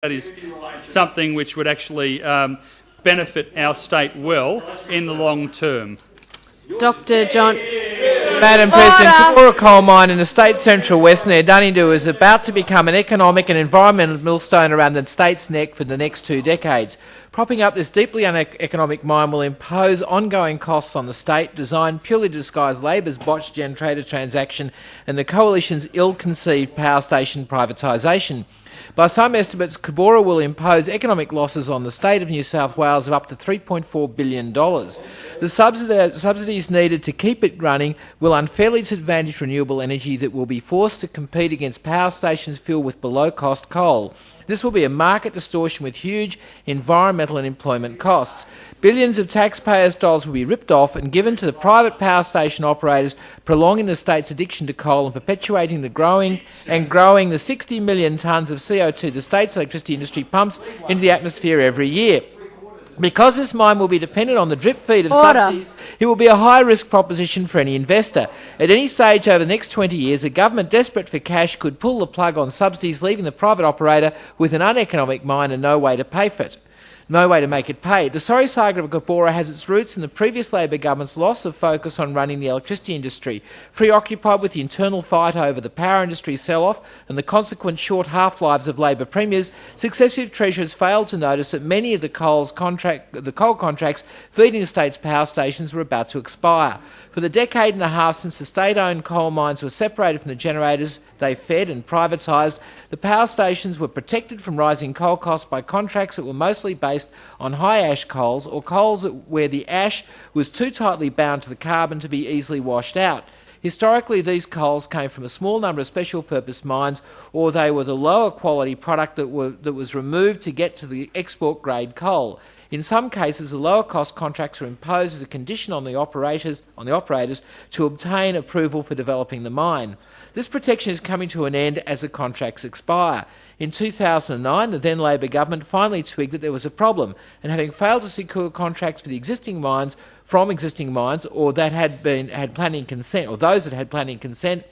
That is something which would actually benefit our state well in the long term. Dr. John. Madam President, Cobbora coal mine in the state central west near Dunedoo is about to become an economic and environmental millstone around the state's neck for the next 2 decades. Propping up this deeply uneconomic mine will impose ongoing costs on the state, designed purely to disguise Labor's botched generator transaction and the Coalition's ill-conceived power station privatisation. By some estimates, Cobbora will impose economic losses on the state of New South Wales of up to $3.4 billion. The subsidies needed to keep it running will unfairly disadvantage renewable energy that will be forced to compete against power stations filled with below-cost coal. This will be a market distortion with huge environmental and employment costs. Billions of taxpayers' dollars will be ripped off and given to the private power station operators, prolonging the state's addiction to coal and perpetuating the growing the 60 million tonnes of CO2 the state's electricity industry pumps into the atmosphere every year. Because this mine will be dependent on the drip feed of subsidies, it will be a high-risk proposition for any investor. At any stage over the next 20 years, a government desperate for cash could pull the plug on subsidies, leaving the private operator with an uneconomic mine and no way to pay for it. No way to make it pay. The sorry saga of Cobbora has its roots in the previous Labor government's loss of focus on running the electricity industry. Preoccupied with the internal fight over the power industry sell-off and the consequent short half-lives of Labor premiers, successive treasurers failed to notice that many of the coal contracts feeding the state's power stations were about to expire. For the decade and a half since the state-owned coal mines were separated from the generators they fed and privatised, the power stations were protected from rising coal costs by contracts that were mostly based on high ash coals or coals where the ash was too tightly bound to the carbon to be easily washed out. Historically, these coals came from a small number of special-purpose mines, or they were the lower quality product that was removed to get to the export-grade coal. In some cases, the lower-cost contracts were imposed as a condition on the operators to obtain approval for developing the mine. This protection is coming to an end as the contracts expire. In 2009, the then Labor government finally twigged that there was a problem, and having failed to secure contracts for the existing mines from existing mines, or that had planning consent, or those that had planning consent,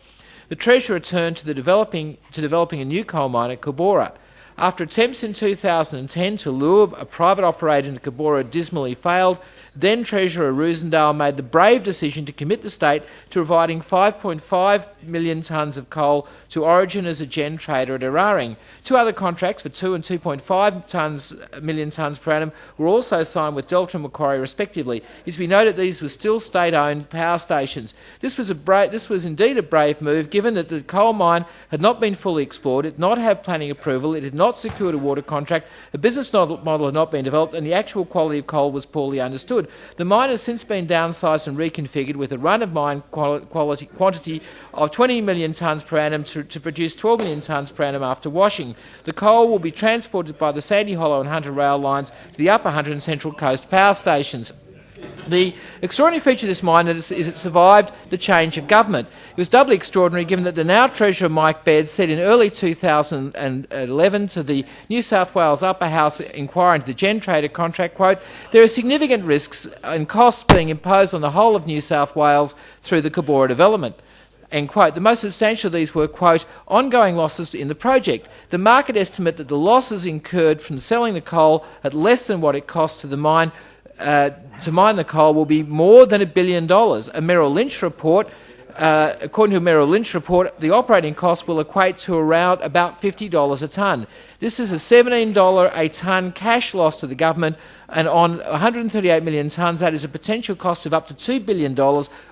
the Treasurer turned to developing a new coal mine at Cobbora. After attempts in 2010 to lure a private operator into Cobbora dismally failed, then Treasurer Roosendale made the brave decision to commit the state to providing 5.5 million tonnes of coal to Origin as a gen trader at Eraring. 2 other contracts for 2 and 2.5 million tonnes per annum were also signed with Delta and Macquarie respectively. It is to be noted that these were still state-owned power stations. This was indeed a brave move, given that the coal mine had not been fully explored, it did not have planning approval, it had not secured a water contract, a business model had not been developed, and the actual quality of coal was poorly understood. The mine has since been downsized and reconfigured with a run-of-mine quantity of 20 million tonnes per annum to produce 12 million tonnes per annum after washing. The coal will be transported by the Sandy Hollow and Hunter rail lines to the Upper Hunter and Central Coast power stations. The extraordinary feature of this mine is it survived the change of government. It was doubly extraordinary given that the now Treasurer Mike Baird said in early 2011 to the New South Wales Upper House inquiry into the gen trader contract, quote, "There are significant risks and costs being imposed on the whole of New South Wales through the Cobbora development." End quote. The most substantial of these were, quote, ongoing losses in the project. The market estimate that the losses incurred from selling the coal at less than what it cost to mine the coal will be more than $1 billion. According to a Merrill Lynch report, the operating cost will equate to around about $50 a tonne. This is a $17 a tonne cash loss to the government, and on 138 million tonnes, that is a potential cost of up to $2 billion,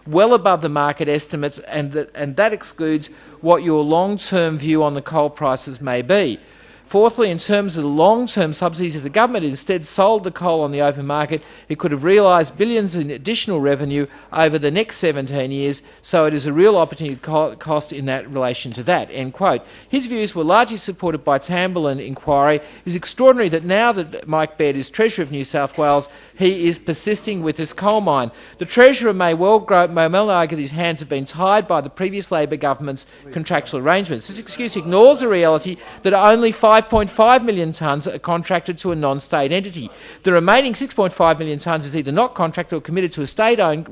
well above the market estimates, and that excludes what your long-term view on the coal prices may be. Fourthly, in terms of the long-term subsidies, if the government instead sold the coal on the open market, it could have realised billions in additional revenue over the next 17 years, so it is a real opportunity cost in that relation to that." End quote. His views were largely supported by Tamberlin inquiry. It is extraordinary that now that Mike Baird is Treasurer of New South Wales, he is persisting with this coal mine. The Treasurer may well argue that his hands have been tied by the previous Labor government's contractual arrangements. This excuse ignores the reality that only 5 5.5 million tonnes are contracted to a non-state entity. The remaining 6.5 million tonnes is either not contracted or committed to a state-owned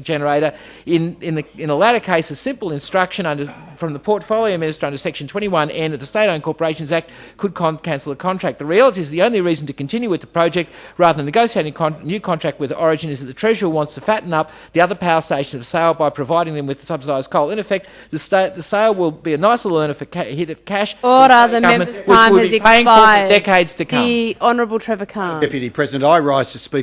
generator. In the latter case, a simple instruction from the Portfolio Minister under Section 21N of the State-Owned Corporations Act could cancel a contract. The reality is the only reason to continue with the project rather than negotiating a new contract with Origin is that the Treasurer wants to fatten up the other power stations of sale by providing them with subsidised coal. In effect, the sale will be a nice little earner for hit of cash. Order, the member's time has paying for expired. decades to come. The Honourable Trevor Khan. Deputy President, I rise to speak